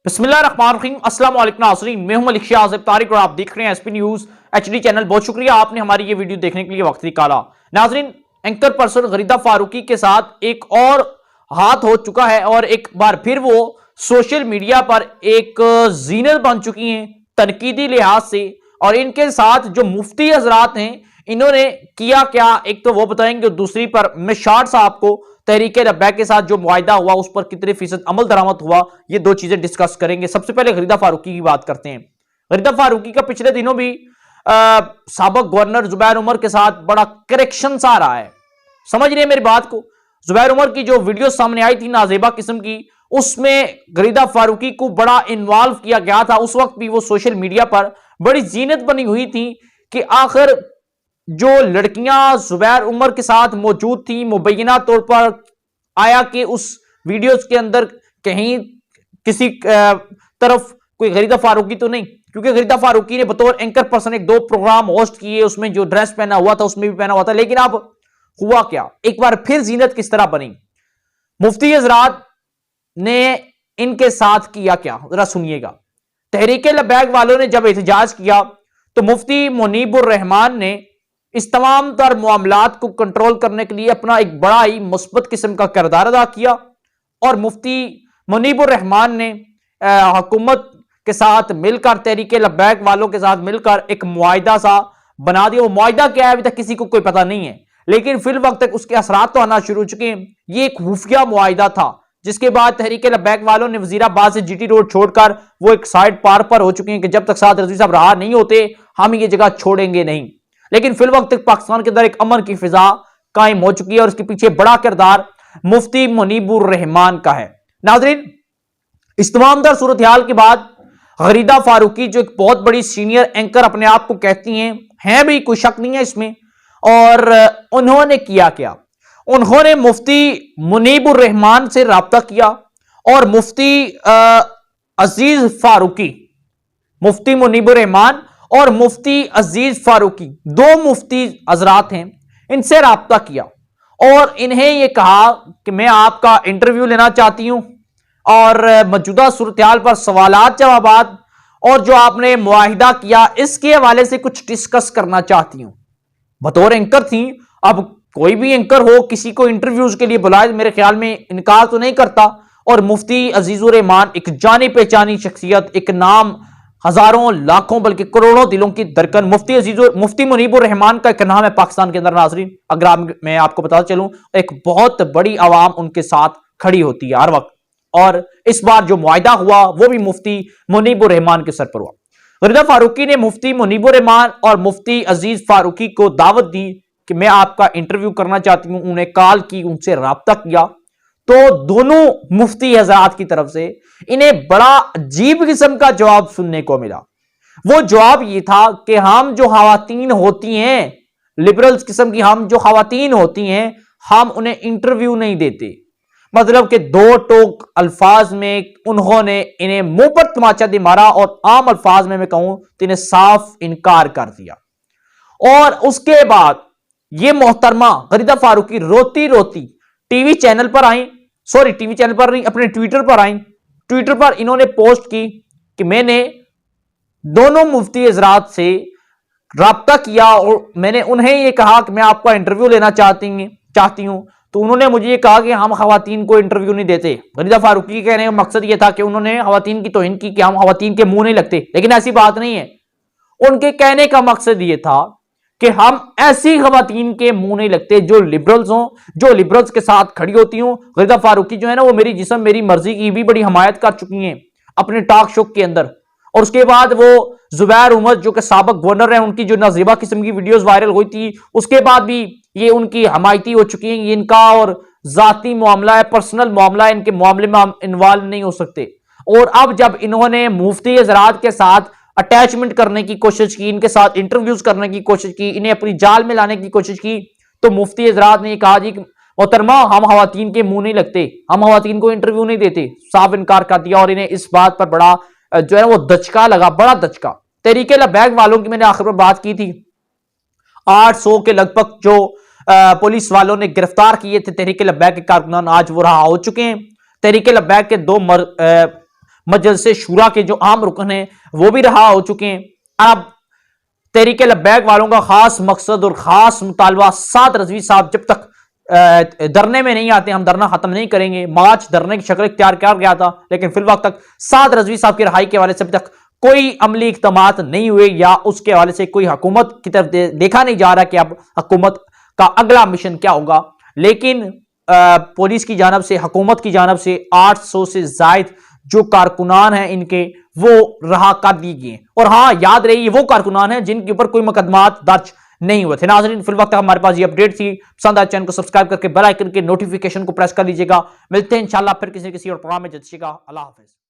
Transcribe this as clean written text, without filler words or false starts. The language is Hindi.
बिस्मिल्लाहिर्रहमानिर्रहीम। अस्सलाम वालेकुम नाज़रीन, मैं हूं मलिक शाह तारिक और आप देख रहे हैं एसपी न्यूज एचडी चैनल। बहुत शुक्रिया आपने हमारी ये वीडियो देखने के लिए वक्त निकाला। नाज़रीन, एंकर पर्सन गरीदा फारूकी के साथ एक और हाथ हो चुका है और एक बार फिर वो सोशल मीडिया पर एक जीनत बन चुकी हैं तनकीदी लिहाज से। और इनके साथ जो मुफ्ती हजरात हैं इन्होंने किया क्या, एक तो वो बताएंगे, दूसरी पर मैं शॉर्ट्स आपको तहरीक लब्बैक के साथ जो मुआहिदा हुआ उस पर कितने फीसद अमल दरामद हुआ, ये दो चीजें डिस्कस करेंगे। सबसे पहले गरीदा फारूकी की बात करते हैं। गरीदा फारूकी का पिछले दिनों भी साबिक गवर्नर जुबैर उमर के साथ बड़ा करेक्शन सा आ रहा है। समझ रहे हैं मेरी बात को? जुबैर उमर की जो वीडियो सामने आई थी नाजेबा किस्म की, उसमें गरीदा फारूकी को बड़ा इन्वॉल्व किया गया था। उस वक्त भी वो सोशल मीडिया पर बड़ी जीनत बनी हुई थी कि आखिर जो लड़कियां जुबैर उमर के साथ मौजूद थी, मुबैना तौर पर आया कि उस वीडियोस के अंदर कहीं किसी तरफ कोई गरीदा फारूकी तो नहीं, क्योंकि गरीदा फारूकी ने बतौर एंकर पर्सन एक दो प्रोग्राम होस्ट किए, उसमें जो ड्रेस पहना हुआ था उसमें भी पहना हुआ था। लेकिन अब हुआ क्या, एक बार फिर जीनत किस तरह बनी, मुफ्ती हजरात ने इनके साथ किया क्या, जरा सुनिएगा। तहरीक लब्बैक वालों ने जब एहतजाज किया तो मुफ्ती मुनीबुर रहमान ने इस तमाम तर मामलात को कंट्रोल करने के लिए अपना एक बड़ा ही मुस्बत किस्म का किरदार अदा किया और मुफ्ती मुनीबुर रहमान ने हुकूमत के साथ मिलकर, तहरीक लब्बैक वालों के साथ मिलकर एक मुआहिदा सा बना दिया। वो मुआहिदा क्या है अभी तक किसी को कोई पता नहीं है, लेकिन फिल वक्त तक उसके असरात तो आना शुरू हो चुके हैं। ये एक खुफिया मुआहिदा था जिसके बाद तहरीक लब्बैक वालों ने वजीराबाद से जीटी रोड छोड़कर वो एक साइड पार पर हो चुके हैं कि जब तक साद रज़वी साहब रहा नहीं होते हम ये जगह छोड़ेंगे नहीं। लेकिन फिल वक्त तक पाकिस्तान के अंदर एक अमन की फिजा कायम हो चुकी है और इसके पीछे बड़ा किरदार मुफ्ती मुनीबुर रहमान का है। नाज़रीन, इस तमाम दर सूरत हाल के बाद गरीदा फारूकी जो एक बहुत बड़ी सीनियर एंकर अपने आप को कहती हैं भी, कोई शक नहीं है इसमें। और उन्होंने किया क्या, उन्होंने मुफ्ती मुनीबुर रहमान से राब्ता किया और मुफ्ती अजीज फारूकी, मुफ्ती मुनीबुर रहमान और मुफ्ती अजीज फारूकी, दो मुफ्ती हजरात हैं, इनसे राब्ता किया और इन्हें यह कहा कि मैं आपका इंटरव्यू लेना चाहती हूं और मौजूदा सूरत हाल पर सवालात जवाबात और जो आपने मुआहिदा किया इसके हवाले से कुछ डिस्कस करना चाहती हूं। बतौर एंकर थी, अब कोई भी एंकर हो किसी को इंटरव्यूज के लिए बुलाए मेरे ख्याल में इनकार तो नहीं करता। और मुफ्ती अजीजुर रहमान एक जानी पहचानी शख्सियत, एक नाम हजारों लाखों बल्कि करोड़ों दिलों की धड़कन। मुफ्ती मुनीबुर रहमान का एक नाम है पाकिस्तान के अंदर। नाज़रीन, अगर मैं आपको बताता चलूं, एक बहुत बड़ी आवाम उनके साथ खड़ी होती है हर वक्त। और इस बार जो मुआहिदा हुआ वो भी मुफ्ती मुनीबुर रहमान के सर पर हुआ। गरीदा फारूकी ने मुफ्ती मुनीबुर रहमान और मुफ्ती अजीज फारूकी को दावत दी कि मैं आपका इंटरव्यू करना चाहती हूं। उन्हें कॉल की, उनसे राब्ता किया तो दोनों मुफ्ती हजरात की तरफ से इन्हें बड़ा अजीब किस्म का जवाब सुनने को मिला। वो जवाब ये था कि हम जो खवातीन होती हैं, लिबरल्स किस्म की हम जो खवातीन होती हैं, हम उन्हें इंटरव्यू नहीं देते। मतलब कि दो टोक अल्फाज में उन्होंने इन्हें मुंह पर तमाचा दे मारा और आम अल्फाज में मैं कहूं तो इन्हें साफ इनकार कर दिया। और उसके बाद ये मोहतरमा गरीदा फारूकी रोती रोती टीवी चैनल पर आई, सॉरी टीवी चैनल पर नहीं, अपने ट्विटर पर आई। ट्विटर पर इन्होंने पोस्ट की कि मैंने दोनों मुफ्ती हजरात से राब्ता किया और मैंने उन्हें यह कहा कि मैं आपका इंटरव्यू लेना चाहती हूं। तो उन्होंने मुझे ये कहा कि हम खवातीन को इंटरव्यू नहीं देते। गरीदा फारूकी के कहने का मकसद ये था कि उन्होंने खवातीन की तौहीन की कि हम खवातीन के मुंह नहीं लगते, लेकिन ऐसी बात नहीं है। उनके कहने का मकसद ये था कि हम ऐसी खवातीन के मुंह नहीं लगते जो लिबरल्स हों, जो लिबरल्स के साथ खड़ी होती हूं। गरीदा फारूकी जो है ना, वो मेरी जिस्म मेरी मर्जी की भी बड़ी हमायत कर चुकी हैं अपने टॉक शो के अंदर। और उसके बाद वो जुबैर उमर जो कि साबिक गवर्नर है, उनकी जो नाजेबा किस्म की वीडियोस वायरल हुई थी, उसके बाद भी ये उनकी हमायती हो चुकी हैं। ये इनका और जाती मामला है, पर्सनल मामला है, इनके मामले में हम इन्वॉल्व नहीं हो सकते। और अब जब इन्होंने मुफ्ती हजरात के साथ अटैचमेंट करने की कोशिश की, इनके साथ इंटरव्यूज करने की कोशिश की, इन्हें अपनी जाल में लाने की कोशिश की, तो मुफ्ती हजरात ने कहा जी मोहतरमा हम खवातीन के मुंह नहीं लगते, हम खवातीन को इंटरव्यू नहीं देते, साफ इनकार कर दिया। और इन्हें इस बात पर बड़ा जो है वो दचका लगा, बड़ा दचका। तहरीक लब्बैक वालों की मैंने आखिर में बात की थी, 800 के लगभग जो पुलिस वालों ने गिरफ्तार किए थे तहरीक लब्बैक के कारकुनान, आज वो रहा हो चुके हैं। तहरीक लब्बैक के दो मजलिस शूरा के जो आम रुकन हैं वो भी रहा हो चुके हैं। अब तहरीक लब्बैक वालों का खास मकसद और खास मुतालबा, साद रजवी साहब जब तक धरने में नहीं आते हम धरना खत्म नहीं करेंगे। मार्च धरने की शक्ल इख्तियार किया गया था, लेकिन फिल वक्त तक साद रजवी साहब की रिहाई के हवाले से अभी तक कोई अमली इक़दामात नहीं हुए या उसके हवाले से कोई हुकूमत की तरफ देखा नहीं जा रहा कि अब हुकूमत का अगला मिशन क्या होगा। लेकिन पुलिस की जानब से, हुकूमत की जानब से 800 से जायद जो कारकुनान हैं इनके वो रहा कर दिए गए। और हाँ, याद रही ये वो कारकुनान हैं जिनके ऊपर कोई मुकदमात दर्ज नहीं हुए थे। नाज़रीन, फिल वक्त हमारे पास ये अपडेट थी। पसंद आए चैनल को सब्सक्राइब करके बेल आइकन के नोटिफिकेशन को प्रेस कर लीजिएगा। मिलते हैं इंशाल्लाह फिर किसी और प्रोग्राम में। जल्द अल्लाह हाफिज़।